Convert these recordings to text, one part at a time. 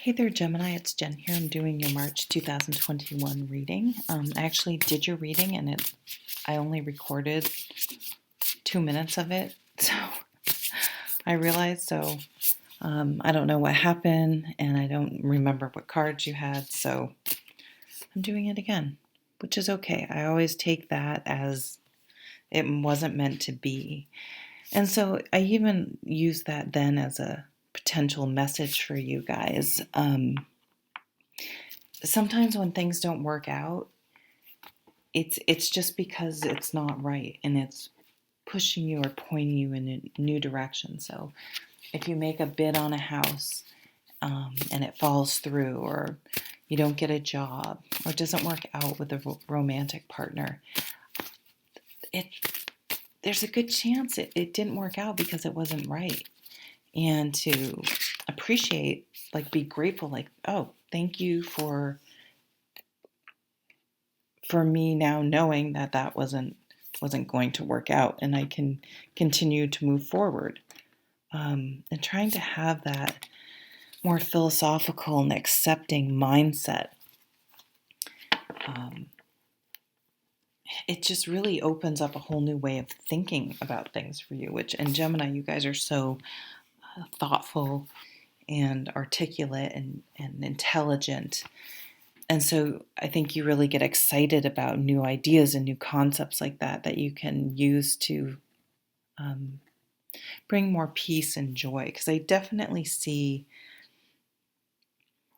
Hey there, Gemini. It's Jen here. I'm doing your March 2021 reading. I actually did your reading, and I only recorded 2 minutes of it. So I realized. I don't know what happened, and I don't remember what cards you had. So I'm doing it again, which is okay. I always take that as it wasn't meant to be. And so I even use that then as a potential message for you guys. Sometimes when things don't work out, it's just because it's not right, and it's pushing you or pointing you in a new direction. So if you make a bid on a house, and it falls through, or you don't get a job, or it doesn't work out with a romantic partner, it there's a good chance it didn't work out because it wasn't right. And to appreciate, like, be grateful, like, oh, thank you for me now knowing that wasn't going to work out, and I can continue to move forward. And trying to have that more philosophical and accepting mindset, um, it just really opens up a whole new way of thinking about things for you. Which, and Gemini, you guys are so thoughtful and articulate and intelligent. And so I think you really get excited about new ideas and new concepts like that you can use to bring more peace and joy. Because I definitely see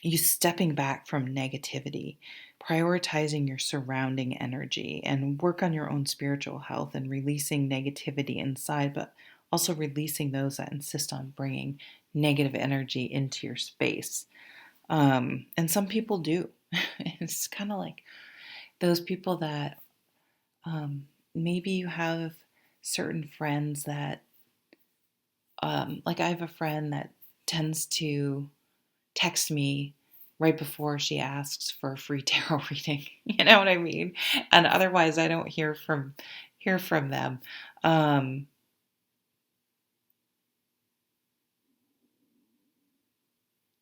you stepping back from negativity, prioritizing your surrounding energy, and work on your own spiritual health and releasing negativity inside, but also releasing those that insist on bringing negative energy into your space. And some people do. It's kind of like those people that maybe you have certain friends that, like, I have a friend that tends to text me right before she asks for a free tarot reading. You know what I mean? And otherwise, I don't hear from them. Um,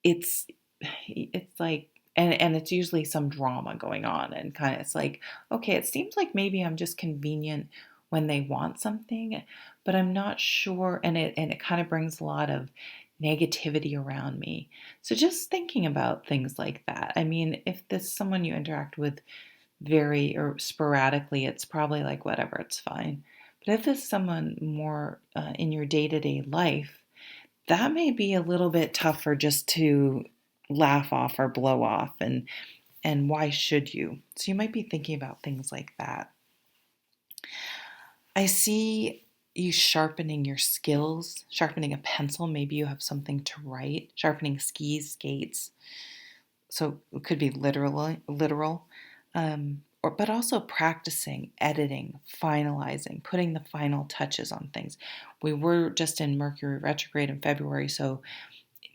it's it's like, and it's usually some drama going on, and kind of, it's like, okay, it seems like maybe I'm just convenient when they want something, but I'm not sure, and it kind of brings a lot of negativity around me. So just thinking about things like that. I mean, if this is someone you interact with very or sporadically, it's probably like, whatever, it's fine. But if it's someone more in your day-to-day life, that may be a little bit tougher just to laugh off or blow off, and why should you? So you might be thinking about things like that. I see you sharpening your skills, sharpening a pencil. Maybe you have something to write, sharpening skis, skates. So it could be literal, but also practicing, editing, finalizing, putting the final touches on things. We were just in Mercury retrograde in February, so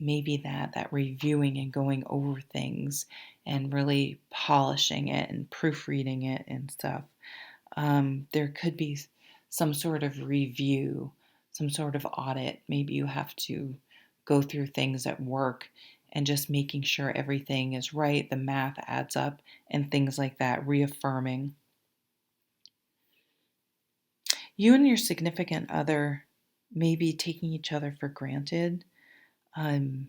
maybe that reviewing and going over things and really polishing it and proofreading it and stuff. There could be some sort of review, some sort of audit. Maybe you have to go through things at work and just making sure everything is right, the math adds up, and things like that, reaffirming. You and your significant other may be taking each other for granted. Um,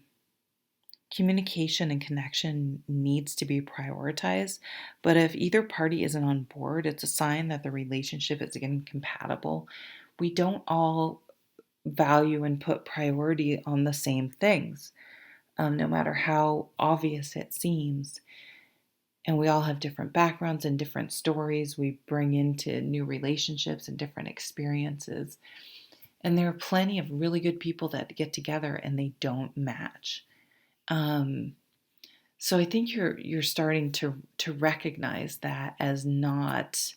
Communication and connection needs to be prioritized, but if either party isn't on board, it's a sign that the relationship is incompatible. We don't all value and put priority on the same things, no matter how obvious it seems. And we all have different backgrounds and different stories we bring into new relationships and different experiences. And there are plenty of really good people that get together and they don't match. So I think you're starting to recognize that as not,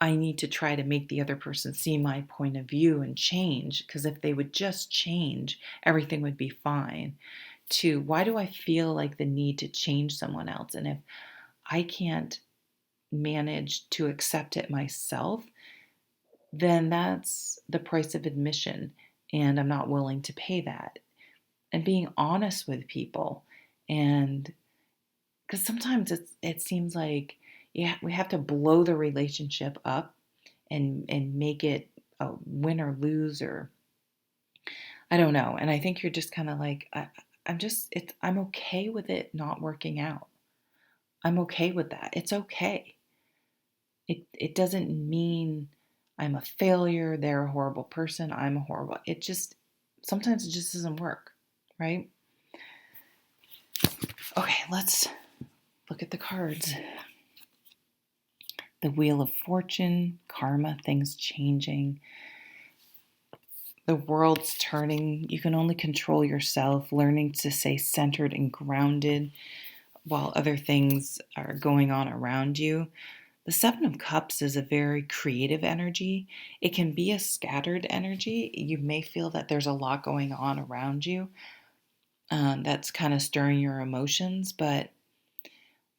I need to try to make the other person see my point of view and change, because if they would just change, everything would be fine. To, why do I feel like the need to change someone else? And if I can't manage to accept it myself, then that's the price of admission, and I'm not willing to pay that. and being honest with people. And because sometimes it seems like, yeah, we have to blow the relationship up and make it a win or lose, or I don't know. And I think you're just kind of like, I'm okay with it not working out. I'm okay with that. It's okay. It doesn't mean I'm a failure, they're a horrible person, I'm a horrible. It just sometimes it just doesn't work, right? Okay, let's look at the cards. The Wheel of Fortune, karma, things changing. The world's turning. You can only control yourself, learning to stay centered and grounded while other things are going on around you. The Seven of Cups is a very creative energy. It can be a scattered energy. You may feel that there's a lot going on around you that's kind of stirring your emotions, but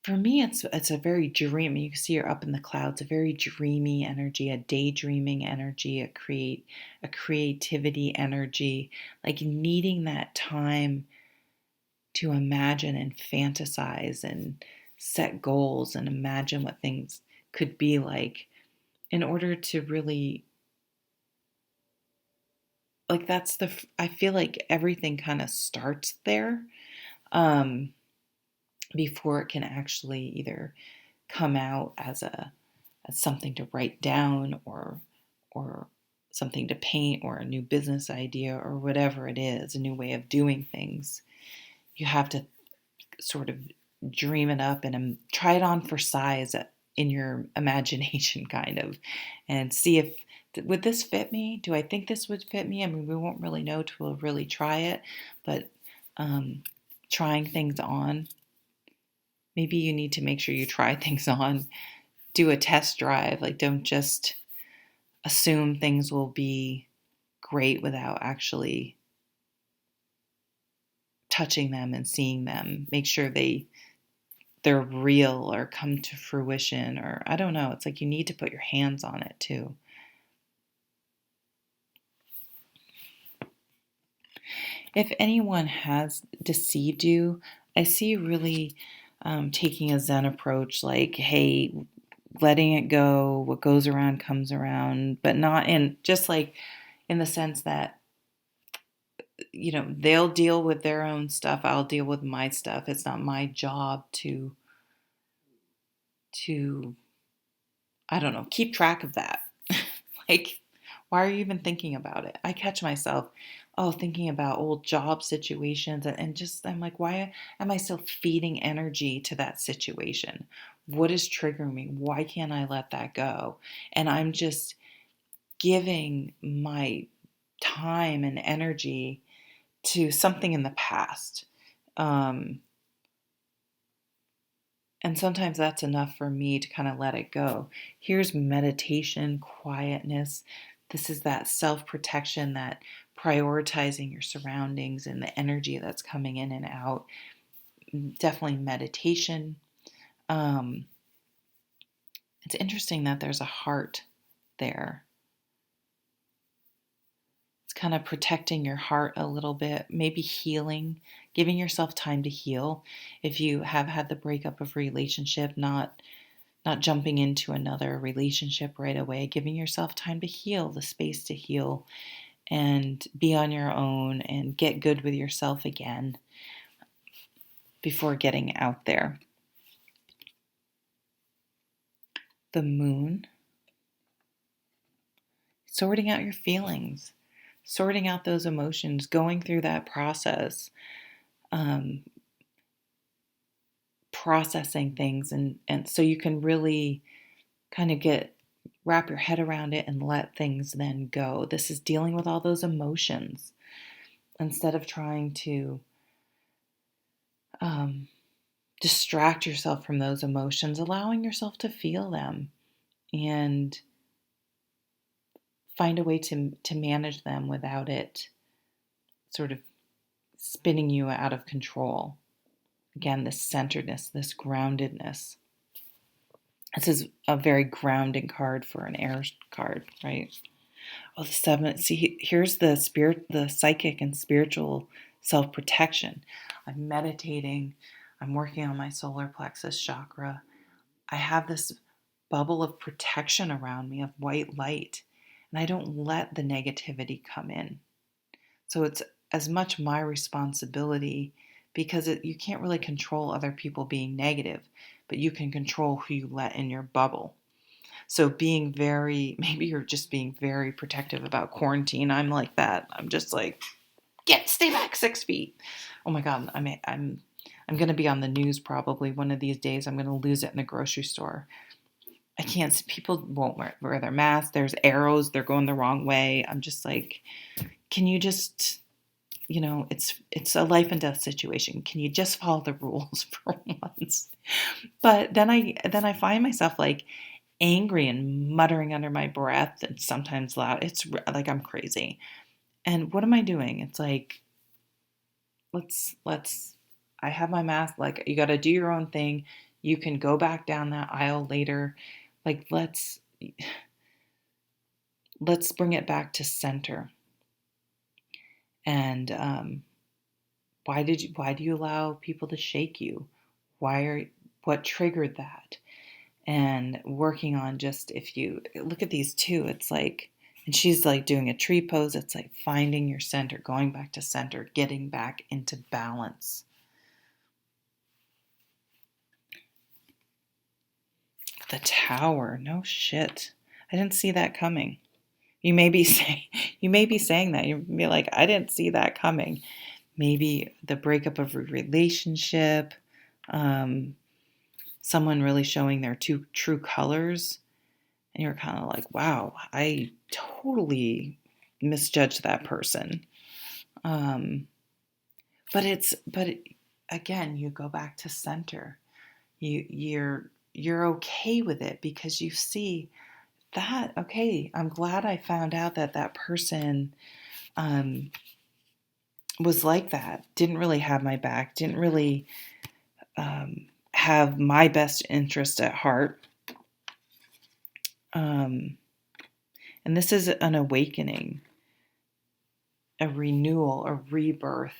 for me, it's a very dreamy. You can see her up in the clouds. A very dreamy energy, a daydreaming energy, a creativity energy, like needing that time to imagine and fantasize and set goals and imagine what things could be like in order to really like I feel like everything kind of starts there um before it can actually either come out as something to write down or something to paint or a new business idea or whatever it is, a new way of doing things. You have to sort of dream it up and try it on for size in your imagination kind of, and see if would this fit me? Do I think this would fit me? I mean, we won't really know till we'll really try it, but trying things on, maybe you need to make sure you try things on, do a test drive. Like, don't just assume things will be great without actually touching them and seeing them. Make sure they're real or come to fruition, or I don't know. It's like you need to put your hands on it too. If anyone has deceived you, I see really taking a Zen approach, like, hey, letting it go, what goes around comes around, but not in just like in the sense that, they'll deal with their own stuff, I'll deal with my stuff. It's not my job to I don't know, keep track of that. Like, why are you even thinking about it? I catch myself, thinking about old job situations, and just, I'm like, why am I still feeding energy to that situation? What is triggering me? Why can't I let that go? And I'm just giving my time and energy to something in the past. Um, and sometimes that's enough for me to kind of let it go. Here's meditation, quietness. This is that self protection, that prioritizing your surroundings and the energy that's coming in and out. Definitely meditation. Um, it's interesting that there's a heart there. It's kind of protecting your heart a little bit, maybe healing, giving yourself time to heal. If you have had the breakup of a relationship, not jumping into another relationship right away, giving yourself time to heal, the space to heal and be on your own and get good with yourself again before getting out there. The Moon, sorting out your feelings, sorting out those emotions, going through that process, um, processing things, and so you can really kind of wrap your head around it and let things then go. This is dealing with all those emotions instead of trying to distract yourself from those emotions, allowing yourself to feel them and find a way to manage them without it sort of spinning you out of control. Again, this centeredness, this groundedness. This is a very grounding card for an air card, right? Oh, the seven. See, here's the spirit, the psychic and spiritual self-protection. I'm meditating. I'm working on my solar plexus chakra. I have this bubble of protection around me of white light, and I don't let the negativity come in. So it's as much my responsibility because you can't really control other people being negative, but you can control who you let in your bubble. So being maybe you're just being very protective about quarantine. I'm like that. I'm just like, stay back 6 feet. Oh my God. I'm going to be on the news probably one of these days. I'm going to lose it in the grocery store. I can't see, people won't wear their masks. There's arrows. They're going the wrong way. I'm just like, can you just, it's a life and death situation. Can you just follow the rules for once? But then I find myself like angry and muttering under my breath and sometimes loud. It's like I'm crazy. And what am I doing? It's like, let's I have my mask. Like, you got to do your own thing. You can go back down that aisle later. Like, let's bring it back to center. And why do you allow people to shake you? What triggered that? And working on, just, if you look at these two, it's like, and she's like doing a tree pose. It's like finding your center, going back to center, getting back into balance. The Tower, no shit. I didn't see that coming. You may be saying that. You'd be like, I didn't see that coming. Maybe the breakup of a relationship, someone really showing their true colors, and you're kind of like, wow, I totally misjudged that person. But again, you go back to center. You're okay with it because you see that, okay, I'm glad I found out that person was like that, didn't really have my back, didn't really have my best interest at heart. And this is an awakening, a renewal, a rebirth.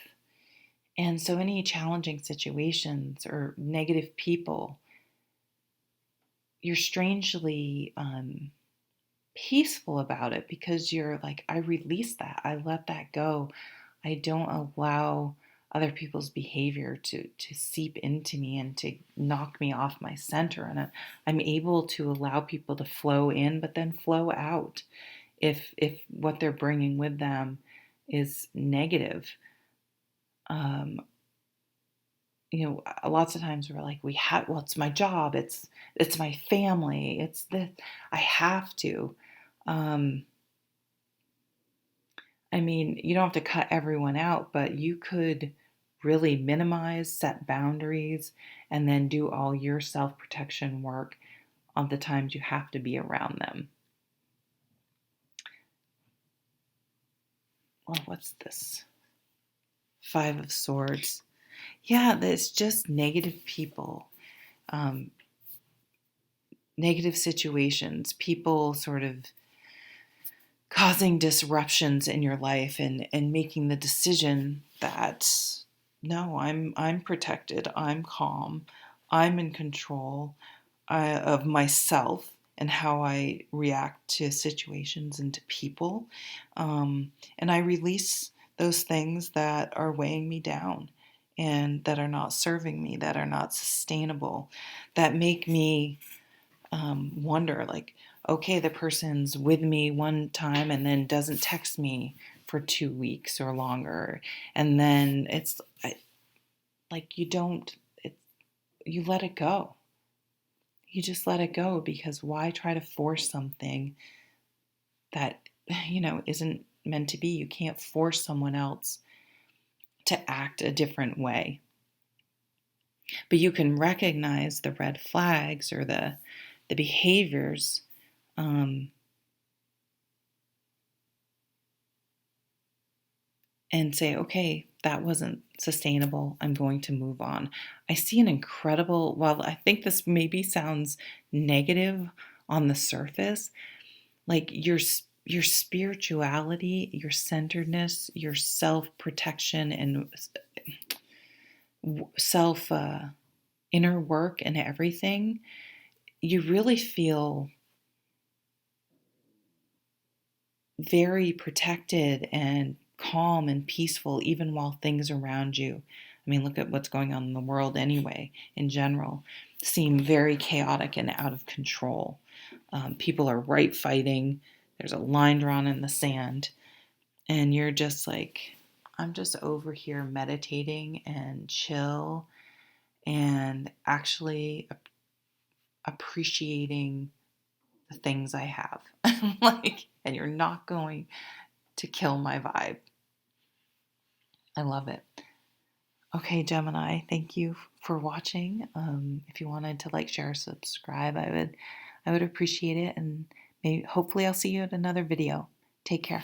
And so any challenging situations or negative people, you're strangely peaceful about it because you're like, I release that. I let that go. I don't allow other people's behavior to seep into me and to knock me off my center. And I'm able to allow people to flow in, but then flow out if what they're bringing with them is negative. Lots of times we're like, it's my job, it's my family, it's this, I have to. You don't have to cut everyone out, but you could really minimize, set boundaries, and then do all your self-protection work on the times you have to be around them. Well, what's this? 5 of Swords. Yeah, it's just negative people, negative situations, people sort of causing disruptions in your life and making the decision that, no, I'm protected, I'm calm, I'm in control of myself and how I react to situations and to people. And I release those things that are weighing me down and that are not serving me, that are not sustainable, that make me wonder, like, okay, the person's with me one time and then doesn't text me for 2 weeks or longer. And then it's like, you let it go. You just let it go, because why try to force something that, isn't meant to be? You can't force someone else to act a different way. But you can recognize the red flags or the behaviors, and say, okay, that wasn't sustainable. I'm going to move on. I see an incredible, well, I think this maybe sounds negative on the surface, like you're your spirituality, your centeredness, your self-protection and self inner work and everything, you really feel very protected and calm and peaceful even while things around you, I mean, look at what's going on in the world anyway, in general, seem very chaotic and out of control. People are right fighting. There's a line drawn in the sand. And you're just like, I'm just over here meditating and chill and actually appreciating the things I have. Like, and you're not going to kill my vibe. I love it. Okay, Gemini, thank you for watching. If you wanted to like, share, subscribe, I would appreciate it. And maybe hopefully I'll see you at another video. Take care.